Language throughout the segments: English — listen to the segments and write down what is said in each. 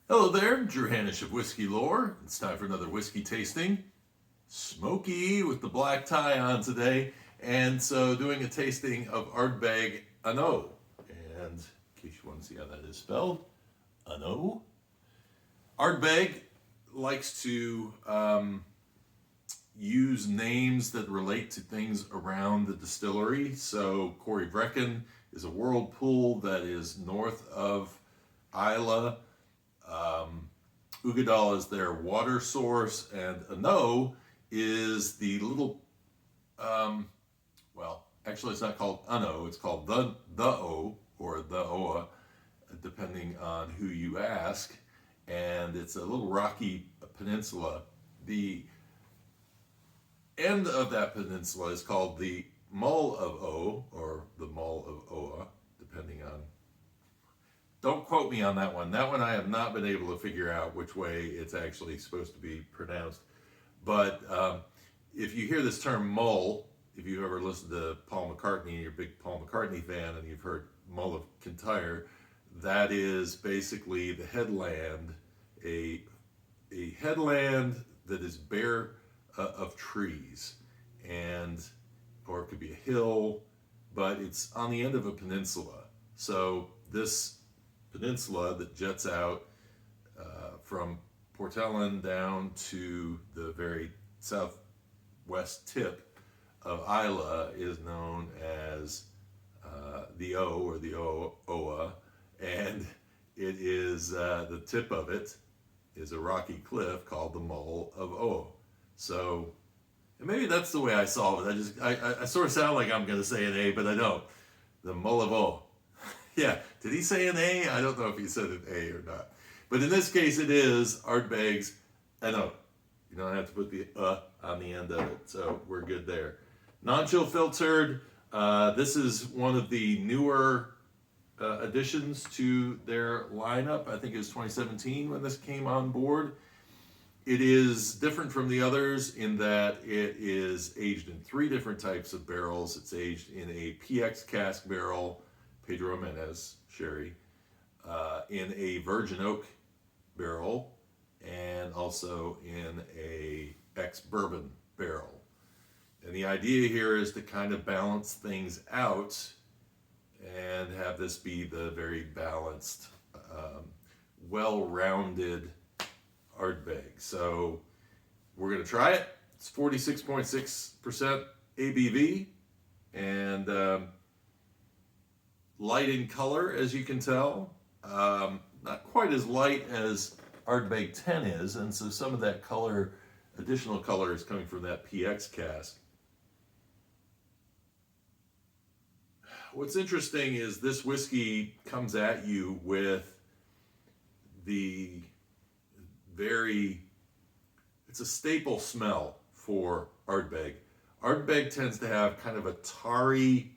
Hello there, Drew Hanish of Whiskey Lore. It's time for another whiskey tasting. Smoky with the black tie on today. And so doing a tasting of Ardbeg Ano. And in case you want to see how that is spelled, Ano. Ardbeg likes to use names that relate to things around the distillery. So Corey Brecken is a whirlpool that is north of Islay. Ugadal is their water source, and Ano is the little, well, actually it's not called Ano, it's called the O, or the Oa, depending on who you ask, and it's a little rocky peninsula. The end of that peninsula is called the Mull of O, or the Mull of Oa, depending on. Don't quote me on that one. That one I have not been able to figure out which way it's actually supposed to be pronounced. But if you hear this term mull, if you've ever listened to Paul McCartney and you're a big Paul McCartney fan and you've heard Mull of Kintyre, that is basically the headland, a headland that is bare of trees, and or it could be a hill, but it's on the end of a peninsula. So this peninsula that jets out from Port Ellen down to the very southwest tip of Islay is known as the O, or the Oa, and it is the tip of it is a rocky cliff called the Mull of O. So, and maybe that's the way I solve it. I sort of sound like I'm going to say an A, but I don't. The Mull of O. Yeah, did he say an A? I don't know if he said an A or not. But in this case, it is Ardbeg's Ano. You don't have to put the on the end of it, so we're good there. Non-chill filtered. This is one of the newer additions to their lineup. I think it was 2017 when this came on board. It is different from the others in that it is aged in 3 different types of barrels. It's aged in a PX cask barrel, Pedro Jimenez sherry, in a virgin oak barrel, and also in a ex-bourbon barrel. And the idea here is to kind of balance things out and have this be the very balanced, well-rounded Ardbeg. So we're going to try it. It's 46.6% ABV, and light in color, as you can tell. Not quite as light as Ardbeg 10 is, and so some of that color, additional color, is coming from that PX cask. What's interesting is this whiskey comes at you with the it's a staple smell for Ardbeg. Ardbeg tends to have kind of a tarry,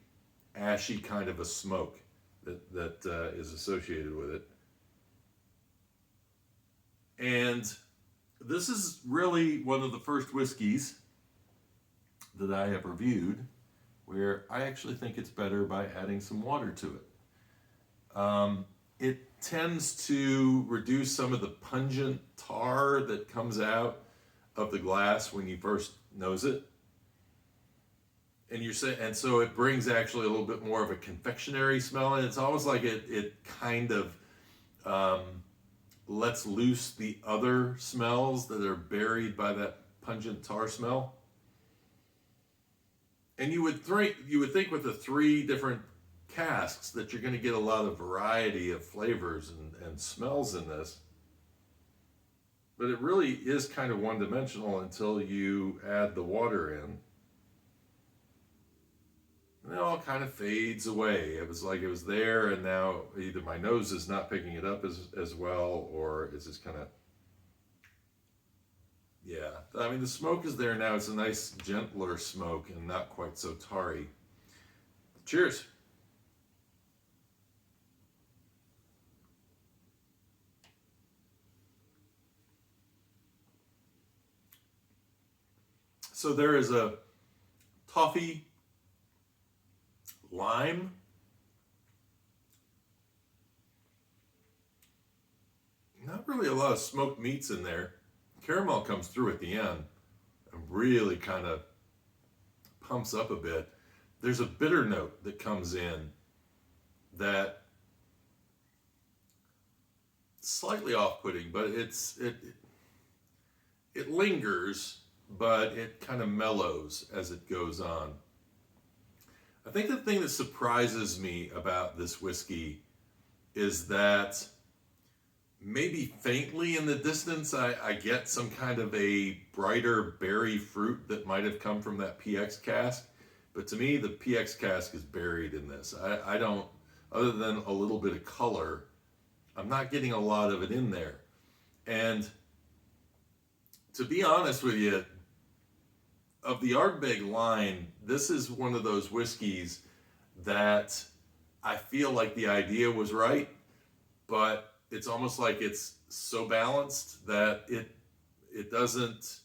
ashy kind of a smoke that is associated with it. And this is really one of the first whiskeys that I have reviewed where I actually think it's better by adding some water to it. It tends to reduce some of the pungent tar that comes out of the glass when you first nose it. And so it brings actually a little bit more of a confectionery smell, and it's almost like it kind of lets loose the other smells that are buried by that pungent tar smell. And you would think with the 3 different casks that you're going to get a lot of variety of flavors and smells in this. But it really is kind of one-dimensional until you add the water in. And it all kind of fades away. It was like it was there, and now either my nose is not picking it up as well, or it's just kind of, yeah. I mean, the smoke is there now. It's a nice, gentler smoke and not quite so tarry. Cheers. So there is a toffee, lime, not really a lot of smoked meats in there. Caramel comes through at the end and really kind of pumps up a bit. There's a bitter note that comes in that slightly off-putting, but it lingers, but it kind of mellows as it goes on. I think the thing that surprises me about this whiskey is that maybe faintly in the distance I get some kind of a brighter berry fruit that might have come from that PX cask. But to me, the PX cask is buried in this. I don't, other than a little bit of color, I'm not getting a lot of it in there. And to be honest with you, of the Ardbeg line, this is one of those whiskeys that I feel like the idea was right, but it's almost like it's so balanced that it doesn't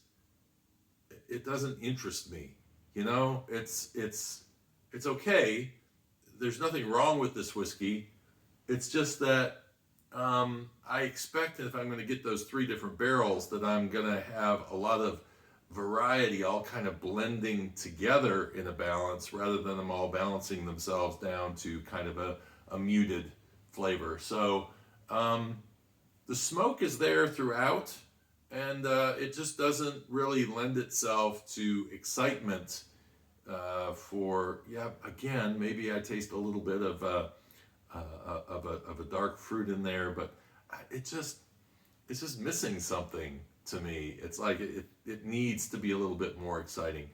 interest me. You know, it's okay. There's nothing wrong with this whiskey. It's just that I expect if I'm going to get those 3 different barrels that I'm going to have a lot of variety all kind of blending together in a balance rather than them all balancing themselves down to kind of a muted flavor. So the smoke is there throughout, and it just doesn't really lend itself to excitement again, maybe I taste a little bit of a dark fruit in there, but it's just missing something to me. It's like it needs to be a little bit more exciting.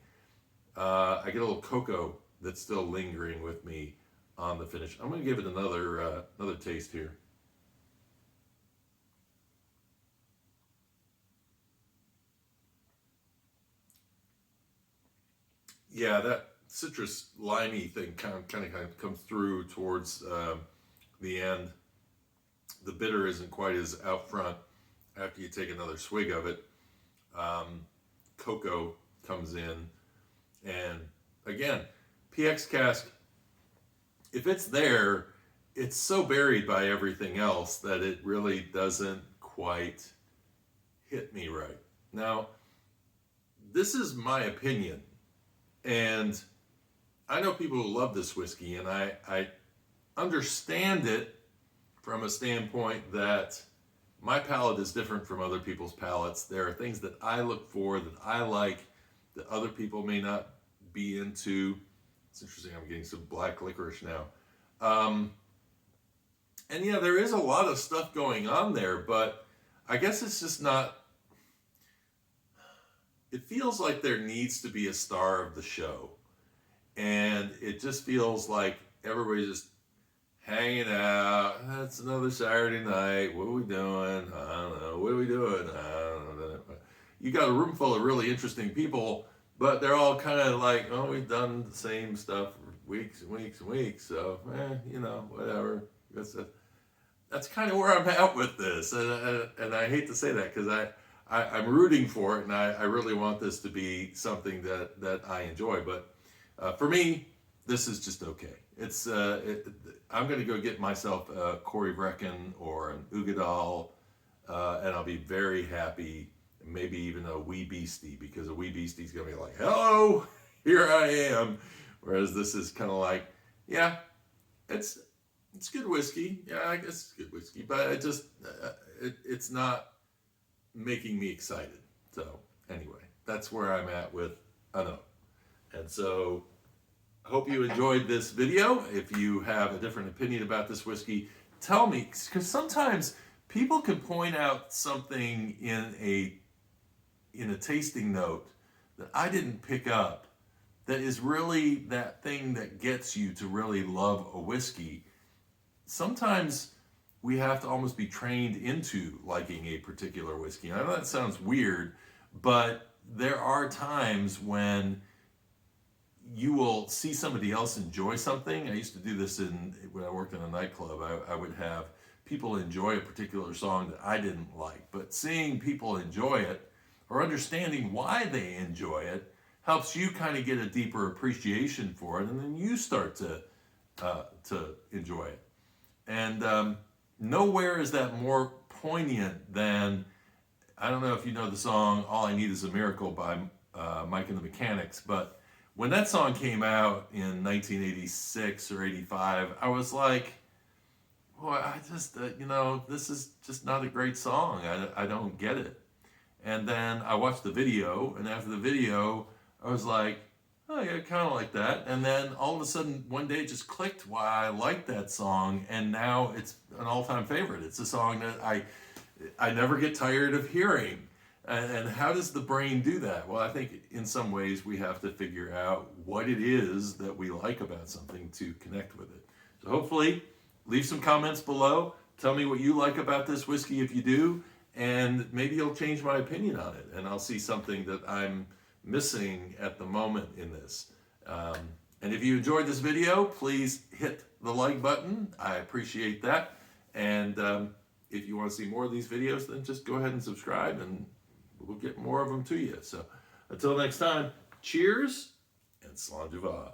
I get a little cocoa that's still lingering with me on the finish. I'm going to give it another taste here. Yeah, that citrus limey thing kind of comes through towards the end. The bitter isn't quite as out front after you take another swig of it. Cocoa comes in, and again, PX cask, if it's there, it's so buried by everything else that it really doesn't quite hit me right. Now, this is my opinion, and I know people who love this whiskey, and I understand it from a standpoint that my palate is different from other people's palates. There are things that I look for, that I like, that other people may not be into. It's interesting, I'm getting some black licorice now. And yeah, there is a lot of stuff going on there, but I guess it's just not, it feels like there needs to be a star of the show. And it just feels like everybody's just hanging out. It's another Saturday night. What are we doing? I don't know. What are we doing? I don't know. You got a room full of really interesting people, but they're all kind of like, oh, we've done the same stuff for weeks and weeks and weeks. So, whatever. That's kind of where I'm at with this. And I hate to say that because I'm rooting for it, and I really want this to be something that I enjoy. But for me, this is just okay. It's I'm going to go get myself a Corey Vrecken or an Ugadal, and I'll be very happy. Maybe even a Wee Beastie, because a Wee Beastie's going to be like, hello, here I am. Whereas this is kind of like, yeah, it's good whiskey. Yeah, I guess it's good whiskey, but it's not making me excited. So anyway, that's where I'm at with Ano. And so I hope you enjoyed this video. If you have a different opinion about this whiskey, tell me, because sometimes people can point out something in a tasting note that I didn't pick up that is really that thing that gets you to really love a whiskey. Sometimes we have to almost be trained into liking a particular whiskey. And I know that sounds weird, but there are times when you will see somebody else enjoy something. I used to do this when I worked in a nightclub. I would have people enjoy a particular song that I didn't like, but seeing people enjoy it or understanding why they enjoy it helps you kind of get a deeper appreciation for it, and then you start to enjoy it. And nowhere is that more poignant than, I don't know if you know the song All I Need Is a Miracle by Mike and the Mechanics, but when that song came out in 1986 or 85, I was like, boy, I just, this is just not a great song. I don't get it. And then I watched the video, and after the video, I was like, oh yeah, kind of like that. And then all of a sudden, one day it just clicked why I liked that song, and now it's an all-time favorite. It's a song that I never get tired of hearing. And how does the brain do that? Well, I think in some ways we have to figure out what it is that we like about something to connect with it. So hopefully, leave some comments below. Tell me what you like about this whiskey if you do, and maybe you'll change my opinion on it, and I'll see something that I'm missing at the moment in this. And if you enjoyed this video, please hit the like button. I appreciate that. And if you want to see more of these videos, then just go ahead and subscribe, and we'll get more of them to you. So until next time, cheers and Slainte.